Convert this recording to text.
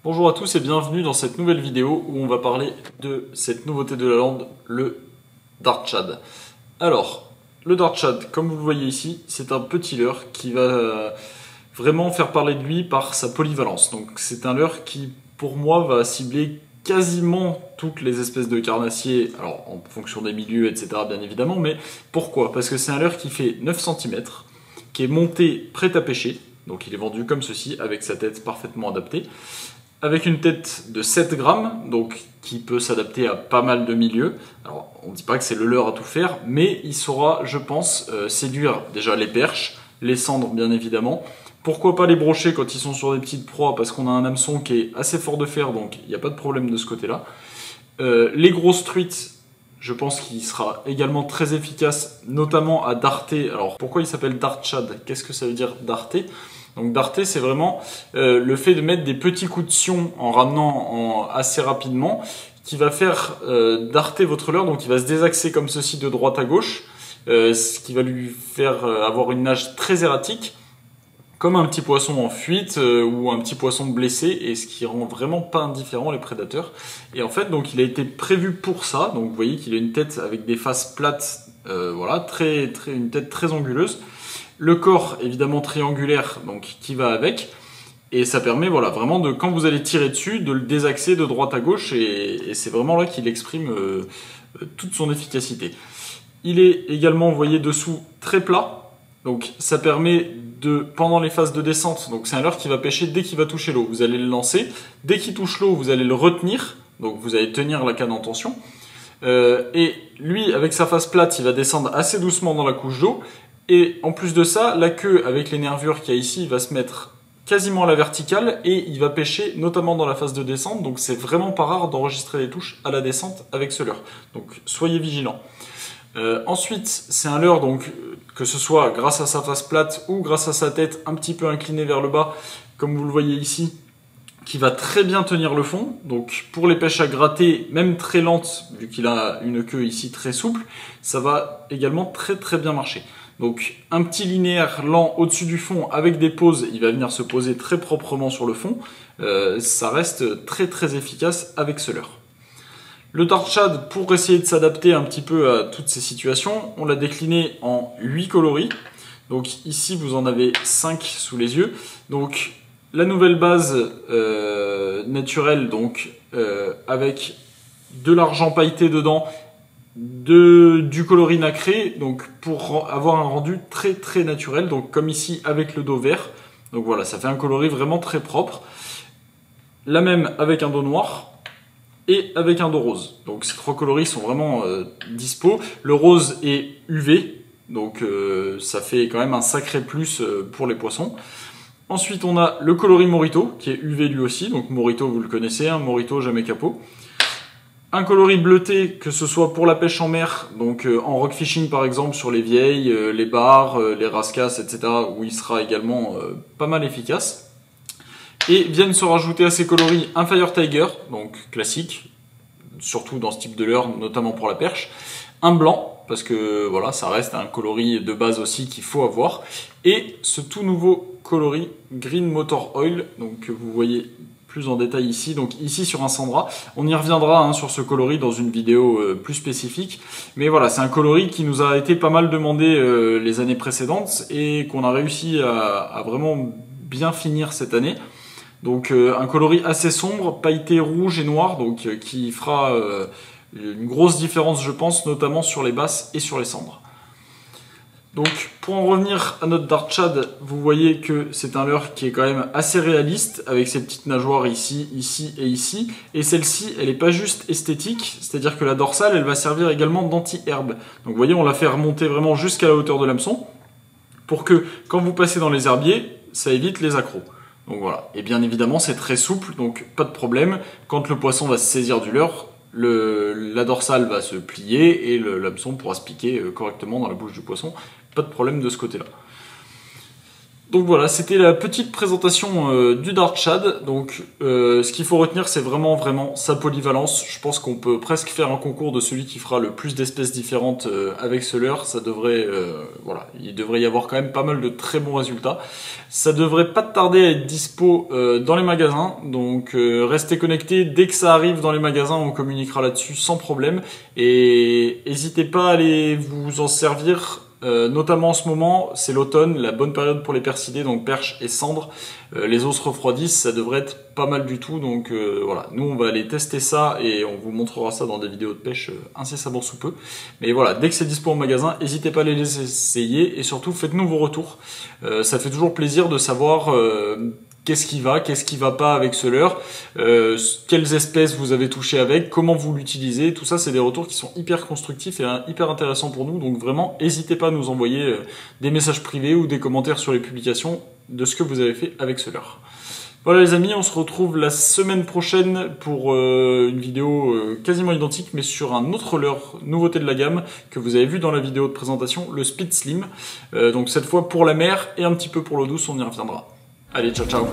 Bonjour à tous et bienvenue dans cette nouvelle vidéo où on va parler de cette nouveauté de la lande, le Dart Shad. Alors, le Dart Shad, comme vous le voyez ici, c'est un petit leurre qui va vraiment faire parler de lui par sa polyvalence. Donc c'est un leurre qui, pour moi, va cibler quasiment toutes les espèces de carnassiers, alors en fonction des milieux, etc. bien évidemment, mais pourquoi? Parce que c'est un leurre qui fait 9 cm, qui est monté prêt à pêcher, donc il est vendu comme ceci, avec sa tête parfaitement adaptée, avec une tête de 7 grammes, donc qui peut s'adapter à pas mal de milieux. Alors, on ne dit pas que c'est le leurre à tout faire, mais il saura, je pense, séduire déjà les perches, les cendres bien évidemment. Pourquoi pas les brochets quand ils sont sur des petites proies, parce qu'on a un hameçon qui est assez fort de fer, donc il n'y a pas de problème de ce côté-là. Les grosses truites, je pense qu'il sera également très efficace, notamment à darter. Alors, pourquoi il s'appelle Dart Shad? Qu'est-ce que ça veut dire darter? Donc darter, c'est vraiment le fait de mettre des petits coups de sion en ramenant assez rapidement, qui va faire darter votre leurre, donc il va se désaxer comme ceci de droite à gauche, ce qui va lui faire avoir une nage très erratique, comme un petit poisson en fuite ou un petit poisson blessé, et ce qui rend vraiment pas indifférent les prédateurs. Et en fait, donc il a été prévu pour ça, donc vous voyez qu'il a une tête avec des faces plates, voilà, une tête très anguleuse. Le corps évidemment triangulaire, donc qui va avec, et ça permet voilà vraiment de, quand vous allez tirer dessus, de le désaxer de droite à gauche, et c'est vraiment là qu'il exprime toute son efficacité. Il est également, vous voyez dessous, très plat, donc ça permet de, pendant les phases de descente, donc c'est un leurre qui va pêcher dès qu'il va toucher l'eau, vous allez le lancer, dès qu'il touche l'eau, vous allez le retenir, donc vous allez tenir la canne en tension, et lui, avec sa face plate, il va descendre assez doucement dans la couche d'eau. Et en plus de ça, la queue avec les nervures qu'il y a ici va se mettre quasiment à la verticale et il va pêcher notamment dans la phase de descente. Donc c'est vraiment pas rare d'enregistrer les touches à la descente avec ce leurre. Donc soyez vigilants. Ensuite, c'est un leurre donc que ce soit grâce à sa face plate ou grâce à sa tête un petit peu inclinée vers le bas, comme vous le voyez ici, qui va très bien tenir le fond. Donc pour les pêches à gratter, même très lentes, vu qu'il a une queue ici très souple, ça va également très bien marcher. Donc un petit linéaire lent au-dessus du fond avec des pauses, il va venir se poser très proprement sur le fond. Ça reste très efficace avec ce leurre. Le Dart Shad, pour essayer de s'adapter un petit peu à toutes ces situations, on l'a décliné en 8 coloris. Donc ici vous en avez 5 sous les yeux. Donc la nouvelle base naturelle, donc avec de l'argent pailleté dedans, du coloris nacré, donc pour avoir un rendu très naturel, donc comme ici avec le dos vert. Donc voilà, ça fait un coloris vraiment très propre. La même avec un dos noir et avec un dos rose. Donc ces trois coloris sont vraiment dispo. Le rose est UV, donc ça fait quand même un sacré plus pour les poissons. Ensuite on a le coloris Morito qui est UV lui aussi, donc Morito vous le connaissez, hein, Morito jamais capot. Un coloris bleuté, que ce soit pour la pêche en mer, donc en rock fishing par exemple, sur les vieilles, les bars, les rascasses, etc., où il sera également pas mal efficace. Et viennent se rajouter à ces coloris un Fire Tiger, donc classique, surtout dans ce type de leurre, notamment pour la perche. Un blanc, parce que voilà, ça reste un coloris de base aussi qu'il faut avoir. Et ce tout nouveau coloris Green Motor Oil, donc que vous voyez plus en détail ici, donc ici sur un Sandra. On y reviendra hein, sur ce coloris dans une vidéo plus spécifique, mais voilà, c'est un coloris qui nous a été pas mal demandé les années précédentes et qu'on a réussi à vraiment bien finir cette année. Donc un coloris assez sombre, pailleté rouge et noir, donc qui fera une grosse différence je pense, notamment sur les basses et sur les cendres. Donc pour en revenir à notre Dart Shad, vous voyez que c'est un leurre qui est quand même assez réaliste, avec ses petites nageoires ici, ici et ici. Et celle-ci, elle n'est pas juste esthétique, c'est-à-dire que la dorsale, elle va servir également d'anti-herbe. Donc vous voyez, on l'a fait remonter vraiment jusqu'à la hauteur de l'hameçon, pour que quand vous passez dans les herbiers, ça évite les accros. Donc voilà, et bien évidemment c'est très souple, donc pas de problème. Quand le poisson va se saisir du leurre, la dorsale va se plier et l'hameçon pourra se piquer correctement dans la bouche du poisson. Pas de problème de ce côté-là. Donc voilà, c'était la petite présentation du Dart Shad. Donc ce qu'il faut retenir, c'est vraiment sa polyvalence. Je pense qu'on peut presque faire un concours de celui qui fera le plus d'espèces différentes avec ce leurre. Ça devrait, voilà, il devrait y avoir quand même pas mal de très bons résultats. Ça devrait pas tarder à être dispo dans les magasins. Donc restez connectés. Dès que ça arrive dans les magasins, on communiquera là-dessus sans problème. Et n'hésitez pas à aller vous en servir. Notamment en ce moment, c'est l'automne, la bonne période pour les percidés, donc perche et cendre. Les eaux se refroidissent, ça devrait être pas mal du tout. Donc voilà, nous on va aller tester ça et on vous montrera ça dans des vidéos de pêche incessamment sous peu. Mais voilà, dès que c'est dispo en magasin, n'hésitez pas à les essayer et surtout faites-nous vos retours. Ça fait toujours plaisir de savoir qu'est-ce qui va pas avec ce leurre, quelles espèces vous avez touché avec, comment vous l'utilisez, tout ça c'est des retours qui sont hyper constructifs et hyper intéressants pour nous, donc vraiment n'hésitez pas à nous envoyer des messages privés ou des commentaires sur les publications de ce que vous avez fait avec ce leurre. Voilà les amis, on se retrouve la semaine prochaine pour une vidéo quasiment identique mais sur un autre leurre nouveauté de la gamme que vous avez vu dans la vidéo de présentation, le Speed Slim, donc cette fois pour la mer et un petit peu pour l'eau douce, on y reviendra. Allez, ciao ciao.